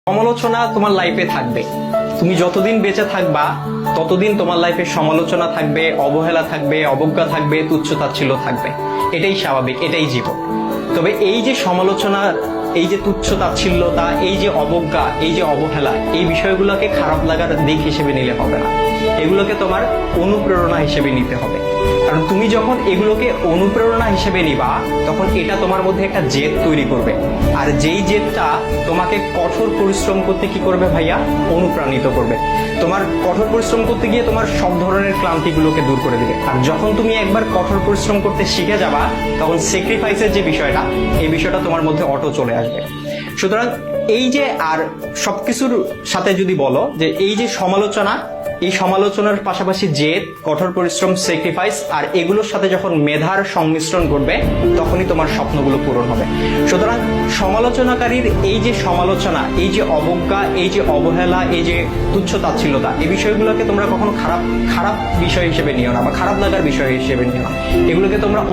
সমালোচনা তোমার লাইফে থাকবে। তুমি যতদিন বেঁচে থাকবা ততদিন তোমার লাইফে সমালোচনা থাকবে, অবহেলা থাকবে, অবজ্ঞা থাকবে, তুচ্ছ-তাচ্ছিল্য থাকবে। এটাই স্বাভাবিক, এটাই জীবন। তবে এই যে সমালোচনা, এই যে তুচ্ছ-তাচ্ছিল্যতা, এই যে অবজ্ঞা, এই যে অবহেলা, এই বিষয়গুলোকে খারাপ লাগার দিক হিসেবে নিলে হবে না। এগুলোকে তোমার অনুপ্রেরণা হিসেবে নিতে হবে। কারণ তুমি যখন এগুলোকে অনুপ্রেরণা হিসেবে নিবা, তখন এটা তোমার মধ্যে একটা জেদ তৈরি করবে। আর যেই জেদটা তোমাকে কঠোর পরিশ্রম করতে কি করবে ভাইয়া? অনুপ্রাণিত করবে। তোমার কঠোর পরিশ্রম করতে গিয়ে তোমার সব ধরনের ক্লান্তিগুলোকে দূর করে দিবে। আর যখন তুমি একবার কঠোর পরিশ্রম করতে শিখে যাবা, তখন স্যাক্রিফাইসের যে বিষয়টা, এই বিষয়টা তোমার মধ্যে অটো চলে আসবে। সুতরাং এই যে, আর সবকিছুর সাথে যদি বলো যে এই যে সমালোচনা, এই সমালোচনার পাশাপাশি জেদ, কঠোর পরিশ্রম, স্যাক্রিফাইস, আর এগুলোর সাথে যখন মেধার সংমিশ্রণ ঘটবে, তখনই তোমার স্বপ্নগুলো পূরণ হবে। সুতরাং সমালোচনাকারীর এই যে সমালোচনা, এই যে অবজ্ঞা, এই যে অবহেলা, এই যে তুচ্ছ-তাচ্ছিল্যতা, এই বিষয়গুলোকে তোমরা কখনো খারাপ বিষয় হিসেবে নিও না, বা খারাপ লাগার বিষয় হিসেবে নিও না। এগুলোকে তোমরা